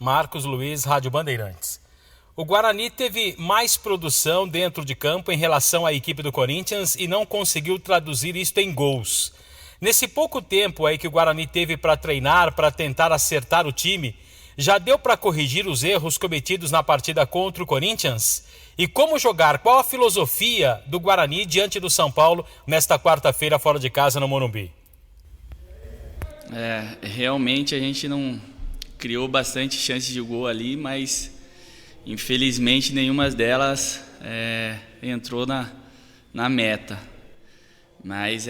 Marcos Luiz, Rádio Bandeirantes. O Guarani teve mais produção dentro de campo em relação à equipe do Corinthians e não conseguiu traduzir isto em gols. Nesse pouco tempo aí que o Guarani teve para treinar, para tentar acertar o time, já deu para corrigir os erros cometidos na partida contra o Corinthians? E como jogar? Qual a filosofia do Guarani diante do São Paulo nesta quarta-feira fora de casa no Morumbi? Realmente a gente não criou bastante chances de gol ali, mas infelizmente nenhuma delas entrou na meta. Mas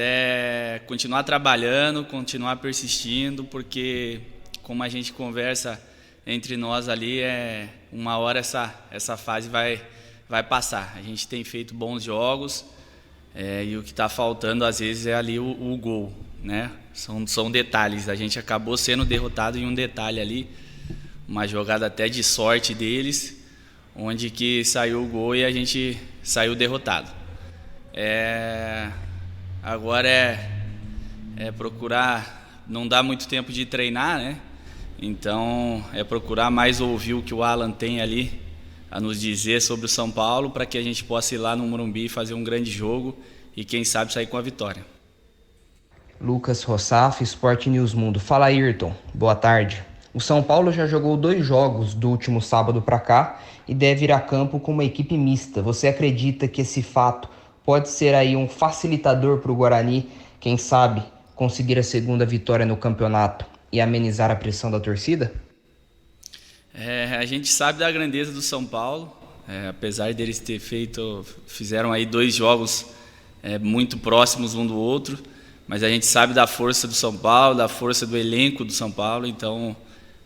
continuar trabalhando, continuar persistindo, porque como a gente conversa entre nós ali, uma hora essa fase vai passar. A gente tem feito bons jogos e o que está faltando às vezes é ali o gol, né? São detalhes. A gente acabou sendo derrotado em um detalhe ali, uma jogada até de sorte deles, onde que saiu o gol e a gente saiu derrotado. Agora é procurar, não dá muito tempo de treinar, né? Então é procurar mais ouvir o que o Alan tem ali a nos dizer sobre o São Paulo, para que a gente possa ir lá no Morumbi fazer um grande jogo e quem sabe sair com a vitória. Lucas Rossaf, Sport News Mundo. Fala, Ayrton. Boa tarde. O São Paulo já jogou 2 jogos do último sábado para cá e deve ir a campo com uma equipe mista. Você acredita que esse fato pode ser aí um facilitador para o Guarani, quem sabe, conseguir a segunda vitória no campeonato e amenizar a pressão da torcida? A gente sabe da grandeza do São Paulo, apesar deles fizeram aí 2 jogos muito próximos um do outro, mas a gente sabe da força do São Paulo, da força do elenco do São Paulo, então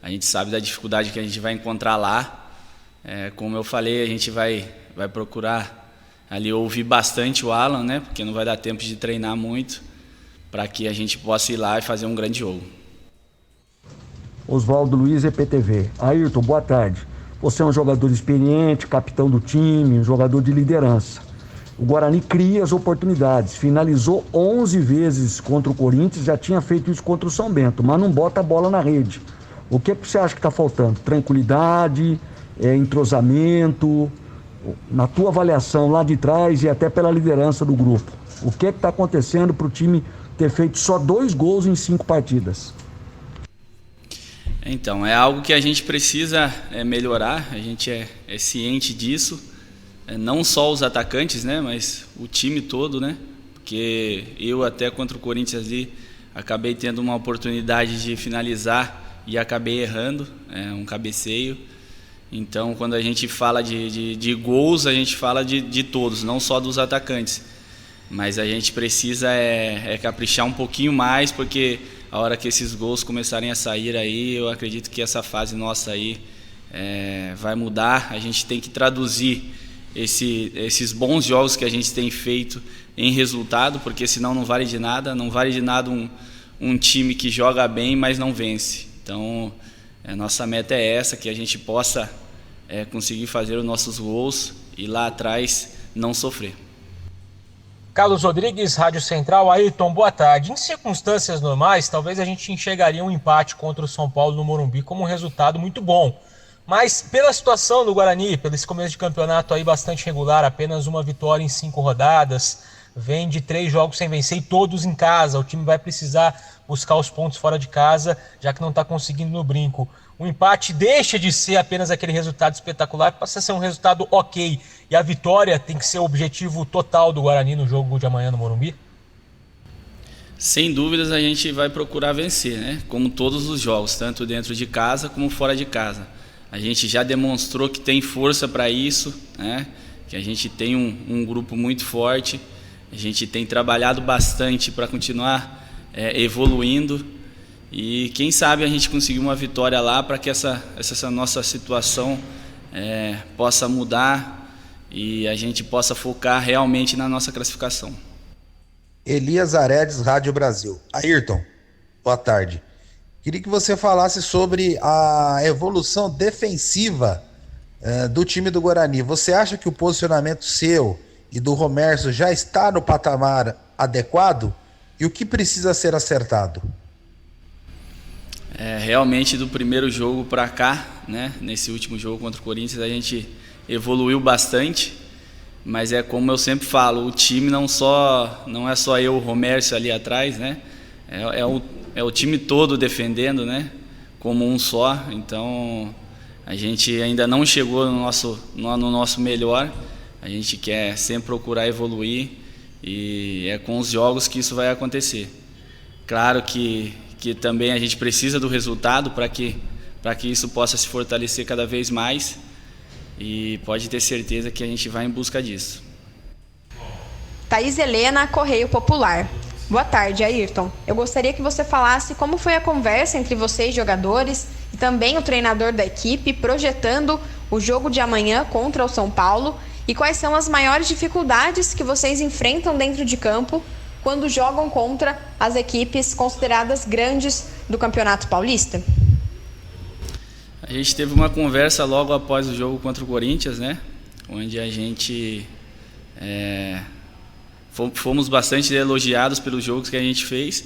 a gente sabe da dificuldade que a gente vai encontrar lá. Como eu falei, a gente vai procurar ali ouvir bastante o Alan, né? Porque não vai dar tempo de treinar muito, para que a gente possa ir lá e fazer um grande jogo. Oswaldo Luiz, EPTV. Ayrton, boa tarde. Você é um jogador experiente, capitão do time, um jogador de liderança. O Guarani cria as oportunidades, finalizou 11 vezes contra o Corinthians, já tinha feito isso contra o São Bento, mas não bota a bola na rede. O que você acha que está faltando? Tranquilidade, entrosamento, na tua avaliação lá de trás e até pela liderança do grupo. O que está acontecendo para o time ter feito só 2 gols em 5 partidas? Então, é algo que a gente precisa melhorar, a gente é ciente disso, não só os atacantes, né, mas o time todo, né, porque eu até contra o Corinthians ali acabei tendo uma oportunidade de finalizar e acabei errando, um cabeceio. Então, quando a gente fala de gols, a gente fala de todos, não só dos atacantes, mas a gente precisa caprichar um pouquinho mais, porque a hora que esses gols começarem a sair aí, eu acredito que essa fase nossa aí vai mudar. A gente tem que traduzir esses bons jogos que a gente tem feito em resultado, porque senão não vale de nada um time que joga bem, mas não vence. Então, nossa meta é essa, que a gente possa conseguir fazer os nossos gols e lá atrás não sofrer. Carlos Rodrigues, Rádio Central. Ayrton, boa tarde. Em circunstâncias normais, talvez a gente enxergaria um empate contra o São Paulo no Morumbi como um resultado muito bom. Mas pela situação do Guarani, pelo esse começo de campeonato aí bastante regular, apenas uma vitória em 5 rodadas, vem de 3 jogos sem vencer e todos em casa. O time vai precisar buscar os pontos fora de casa, já que não está conseguindo no brinco. O empate deixa de ser apenas aquele resultado espetacular, passa a ser um resultado ok. E a vitória tem que ser o objetivo total do Guarani no jogo de amanhã no Morumbi? Sem dúvidas a gente vai procurar vencer, né? Como todos os jogos, tanto dentro de casa como fora de casa. A gente já demonstrou que tem força para isso, né? Que a gente tem um grupo muito forte, a gente tem trabalhado bastante para continuar evoluindo e quem sabe a gente conseguir uma vitória lá para que essa nossa situação possa mudar e a gente possa focar realmente na nossa classificação. Elias Aredes, Rádio Brasil. Ayrton, boa tarde. Queria que você falasse sobre a evolução defensiva do time do Guarani. Você acha que o posicionamento seu e do Romércio já está no patamar adequado? E o que precisa ser acertado? Realmente do primeiro jogo para cá, né, nesse último jogo contra o Corinthians, a gente evoluiu bastante, mas é como eu sempre falo, o time não é só eu, o Romércio ali atrás, né, é o time todo defendendo, né, como um só. Então a gente ainda não chegou no nosso melhor, a gente quer sempre procurar evoluir e é com os jogos que isso vai acontecer. Claro que também a gente precisa do resultado para que isso possa se fortalecer cada vez mais, e pode ter certeza que a gente vai em busca disso. Thaís Helena, Correio Popular. Boa tarde, Ayrton. Eu gostaria que você falasse como foi a conversa entre vocês, jogadores, e também o treinador da equipe, projetando o jogo de amanhã contra o São Paulo, e quais são as maiores dificuldades que vocês enfrentam dentro de campo quando jogam contra as equipes consideradas grandes do Campeonato Paulista? A gente teve uma conversa logo após o jogo contra o Corinthians, né? Onde a gente fomos bastante elogiados pelos jogos que a gente fez,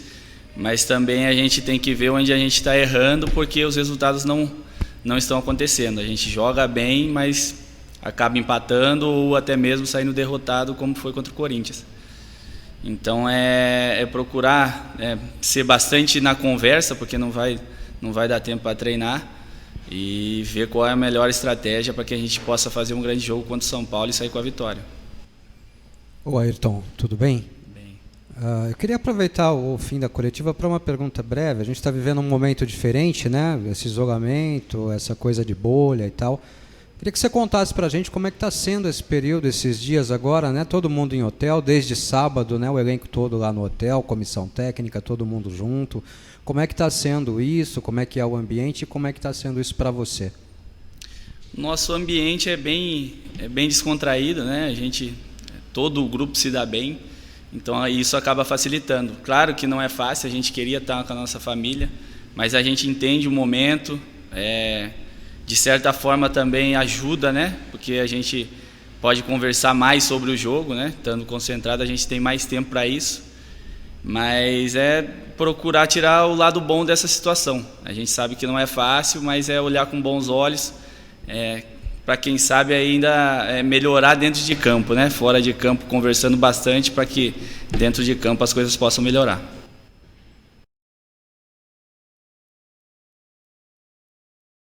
mas também a gente tem que ver onde a gente está errando, porque os resultados não estão acontecendo. A gente joga bem, mas acaba empatando ou até mesmo saindo derrotado, como foi contra o Corinthians. Então é procurar ser bastante na conversa, porque não vai dar tempo para treinar, e ver qual é a melhor estratégia para que a gente possa fazer um grande jogo contra o São Paulo e sair com a vitória. Ô Ayrton, tudo bem? Bem. Eu queria aproveitar o fim da coletiva para uma pergunta breve. A gente está vivendo um momento diferente, né? Esse isolamento, essa coisa de bolha e tal. Queria que você contasse para a gente como é que está sendo esse período, esses dias agora, né? Todo mundo em hotel, desde sábado, né? O elenco todo lá no hotel, comissão técnica, todo mundo junto. Como é que está sendo isso? Como é que é o ambiente e como é que está sendo isso para você? Nosso ambiente é bem descontraído, né? Todo o grupo se dá bem, então isso acaba facilitando. Claro que não é fácil, a gente queria estar com a nossa família, mas a gente entende o momento, de certa forma também ajuda, né? Porque a gente pode conversar mais sobre o jogo, né? Estando concentrado, a gente tem mais tempo para isso, mas é procurar tirar o lado bom dessa situação. A gente sabe que não é fácil, mas é olhar com bons olhos, para quem sabe ainda melhorar dentro de campo, né? Fora de campo, conversando bastante para que dentro de campo as coisas possam melhorar.